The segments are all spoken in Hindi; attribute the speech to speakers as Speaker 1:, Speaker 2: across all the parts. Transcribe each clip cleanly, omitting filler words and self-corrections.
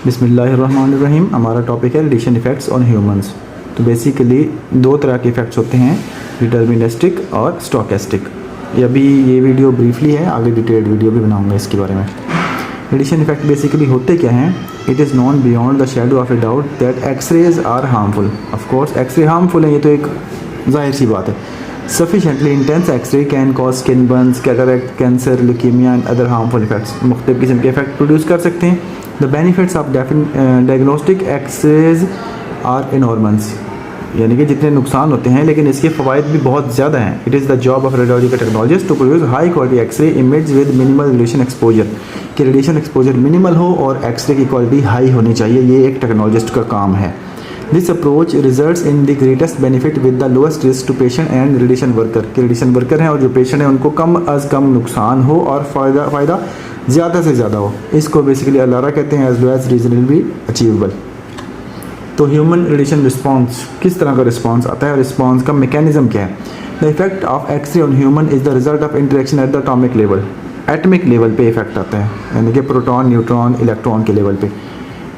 Speaker 1: बिस्मिल्लाहिर्रहमानिर्रहीम। हमारा टॉपिक है रेडिएशन इफ़ेक्ट्स ऑन ह्यूमंस। तो बेसिकली दो तरह के इफ़ेक्ट्स होते हैं, डिटर्मिनिस्टिक और स्टोकेस्टिक। ये वीडियो ब्रीफली है, आगे डिटेल्ड वीडियो भी बनाऊंगा इसके बारे में। रेडिएशन इफ़ेक्ट बेसिकली होते क्या हैं? It is non beyond the shadow of a doubt that X-rays are harmful. Of course X-ray harmful है, ये तो एक जाहिर सी बात है। Sufficiently intense X-ray can cause skin burns, cataract, cancer, leukemia and other harmful effects। मुख्तलिफ किस्म के इफेक्ट प्रोड्यूस कर सकते हैं। The benefits of diagnostic X-rays are enormous। यानी कि जितने नुकसान होते हैं लेकिन इसके फ़वाइद भी बहुत ज़्यादा हैं। It is the job of radiological technologist to produce high quality X-ray image with minimal radiation exposure. कि रेडिएशन एक्सपोजर मिनिमल हो और एक्सरे की क्वालिटी हाई होनी चाहिए, ये एक टेक्नोलॉजिस्ट का काम है। This approach results in the greatest benefit with the lowest risk to patient and radiation worker। कि रेडिएशन वर्कर हैं और जो पेशेंट हैं उनको कम अज़ कम नुकसान हो और फ़ायदा ज़्यादा से ज़्यादा हो। इसको बेसिकली अलारा कहते हैं, as low as reasonably achievable. तो ह्यूमन रेडिएशन रिस्पॉन्स किस तरह का रिस्पॉन्स आता है, रिस्पॉन्स का मैकेनिज्म क्या है? The effect of X-ray on human is the result of interaction at the atomic level. Atomic level पे इफेक्ट आता है, यानी कि प्रोटॉन, न्यूट्रॉन, इलेक्ट्रॉन के लेवल पे।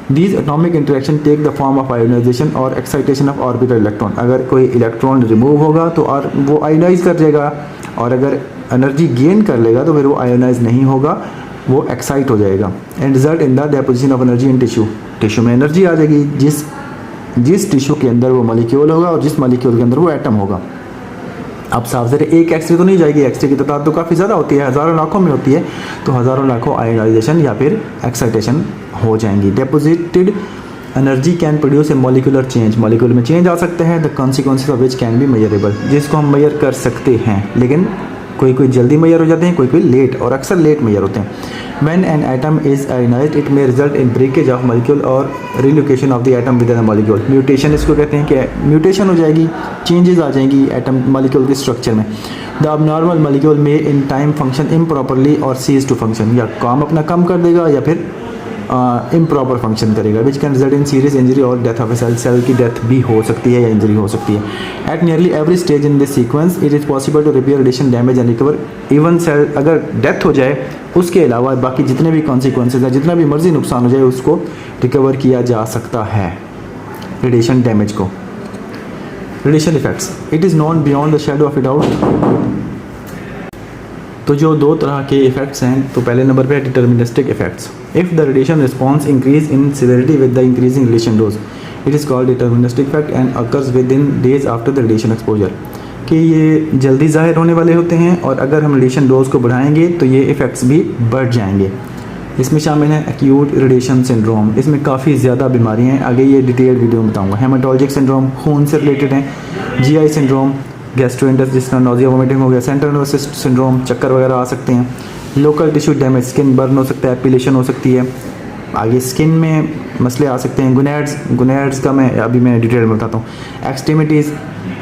Speaker 1: These atomic interaction take the form of ionization और excitation of orbital electron। अगर कोई इलेक्ट्रॉन रिमूव होगा तो और वो आयोनाइज कर जाएगा, और अगर एनर्जी गेन कर लेगा तो फिर वो आयोनाइज नहीं होगा, वो एक्साइट हो जाएगा। And result in the deposition of energy in tissue में एनर्जी आ जाएगी जिस टिश्यू के अंदर वो मॉलिक्यूल होगा और जिस मॉलिक्यूल के अंदर वो एटम होगा। अब साफ ज़रा एक एक्सरे तो नहीं जाएगी, एक्सरे की तादाद तो काफ़ी ज़्यादा होती है, हज़ारों लाखों में होती है, तो हज़ारों लाखों आयोनाइजेशन या फिर एक्साइटेशन हो जाएंगी। Deposited energy can produce a molecular change. Molecule में चेंज आ सकते हैं, the consequences of which can be measurable, जिसको हम मेजर कर सकते हैं, लेकिन कोई जल्दी मेजर हो जाते हैं, कोई लेट, और अक्सर लेट मेजर होते हैं। When an atom is ionized, it may result in breakage of molecule और relocation of the atom within a molecule। Mutation इसको कहते हैं कि म्यूटेशन हो जाएगी, चेंजेस आ जाएंगी एटम मॉलिक्यूल के स्ट्रक्चर में। The abnormal molecule may in time function improperly और cease to function, या काम अपना कम कर देगा या फिर इम्प्रॉपर फंक्शन करेगा, which can result in serious injury or death of a cell. Cell की डेथ भी हो सकती है या इंजरी हो सकती है। At nearly every stage in this sequence it is possible to repair radiation damage and recover. Even cell अगर डेथ हो जाए, उसके अलावा बाकी जितने भी कॉन्सिक्वेंसेज हैं, जितना भी मर्जी नुकसान हो जाए, उसको रिकवर किया जा सकता है रेडिएशन डैमेज को। Radiation effects, it is non beyond the shadow of a doubt. तो जो दो तरह के इफेक्ट्स हैं, तो पहले नंबर पे है deterministic effects. If the radiation response increase in severity with the increasing radiation dose, it is called deterministic effect and occurs with in days after the radiation exposure. कि ये जल्दी ज़ाहिर होने वाले होते हैं, और अगर हम रेडिएशन डोज को बढ़ाएंगे तो ये इफ़ेक्ट्स भी बढ़ जाएंगे। इसमें शामिल है एक्यूट रेडिएशन सिंड्रोम, इसमें काफ़ी ज़्यादा बीमारियाँ हैं, आगे ये डिटेल्ड वीडियो में बताऊँगा। हेमाटोलॉजिक सिंड्रोम खून से रिलेटेड है, GI सिंड्रोम, गैस्ट्रोइंटेस्टाइनल जिस तरह नोजिया वोमिटिंग हो गया, सेंट्रल नर्वस सिंड्रोम, चक्कर वगैरह आ सकते हैं। Local tissue damage, skin burn हो सकता है, एपिलेशन हो सकती है। आगे स्किन में मसले आ सकते हैं। गुनैड्स का मैं डिटेल में बताता हूँ। एक्सट्रीमिटीज़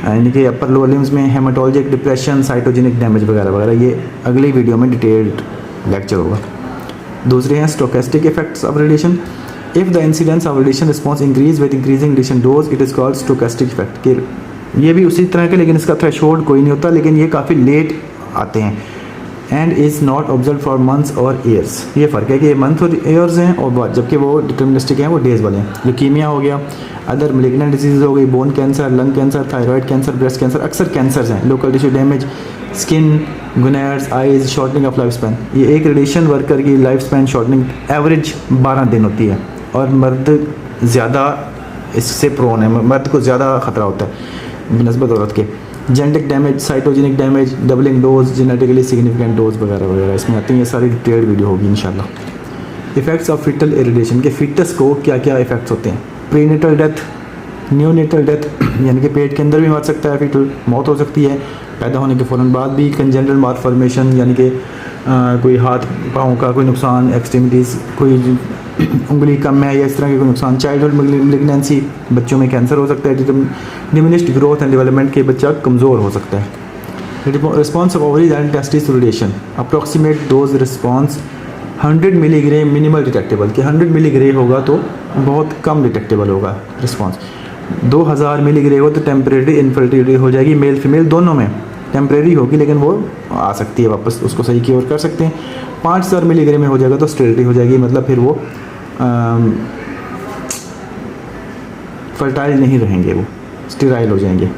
Speaker 1: यानी कि अपर लोअर लिम्स में, हेमाटोलॉजिक डिप्रेशन, साइटोजेनिक डैमेज वगैरह वगैरह, ये अगली वीडियो में डिटेल्ड लेक्चर होगा। दूसरे हैं stochastic effects of radiation. If the incidence of radiation response increase with increasing radiation dose, it is called stochastic effect. कि ये भी उसी तरह के, लेकिन इसका थ्रेशोल्ड कोई नहीं होता, लेकिन ये काफ़ी लेट आते हैं। And is not observe for months और ईयर्स। ये फ़र्क है कि ये मंथ और ईयर्स हैं, और जबकि वो डिटर्मिनिस्टिक हैं, वो डेज वाले हैं। ल्यूकीमिया हो गया, अदर मैलिग्नेंट डिजीज़ हो गई, bone cancer, lung cancer, thyroid cancer, breast cancer, अक्सर कैंसर्स हैं। Local tissue damage, skin, gonads, eyes, shortening of life span. ये एक रेडिएशन वर्कर की लाइफ स्पैन शॉर्टनिंग एवरेज 12 दिन होती है, और मर्द ज़्यादा इससे प्रोन है, मर्द को ज़्यादा ख़तरा होता है बनस्बत औरत के। Genetic damage, cytogenic damage, doubling dose, genetically significant dose वगैरह वगैरह इसमें आती हैं। ये सारी डिटेल्ड वीडियो होगी इंशाल्लाह। इफेक्ट्स ऑफ फीटल इरिटेशन, के फीटस को क्या क्या इफेक्ट्स होते हैं? प्रीनेटल डेथ, न्यूनेटल डेथ, यानी कि पेट के अंदर भी मर सकता है, फीटल मौत हो सकती है पैदा होने के फ़ौरन बाद भी। कंजेनिटल मालफॉर्मेशन, यानी कि कोई हाथ पाँव का कोई नुकसान, एक्सट्रीमिटीज़, कोई उंगली कम है या इस तरह के कोई नुकसान। चाइल्डहुड मैलिग्नेंसी, बच्चों में कैंसर हो सकता है। डिमिनिश्ड ग्रोथ एंड डेवलपमेंट के बच्चा कमज़ोर हो सकता है। Response of ovaries and testis to radiation, approximate dose response 100 milligray minimal detectable. कि 100 मिलीग्रे होगा तो बहुत कम डिटेक्टेबल होगा रिस्पॉन्स। 2000 मिलीग्रे हो तो टेम्परेरी इनफर्टिलिटी हो जाएगी, मेल फीमेल दोनों में टेम्परेरी होगी, लेकिन वो आ सकती है वापस, उसको सही क्योर कर सकते हैं। 5000 मिलीग्राम में हो जाएगा तो स्टेरिलिटी हो जाएगी, मतलब फिर वो फर्टाइल नहीं रहेंगे, वो स्टेराइल हो जाएंगे।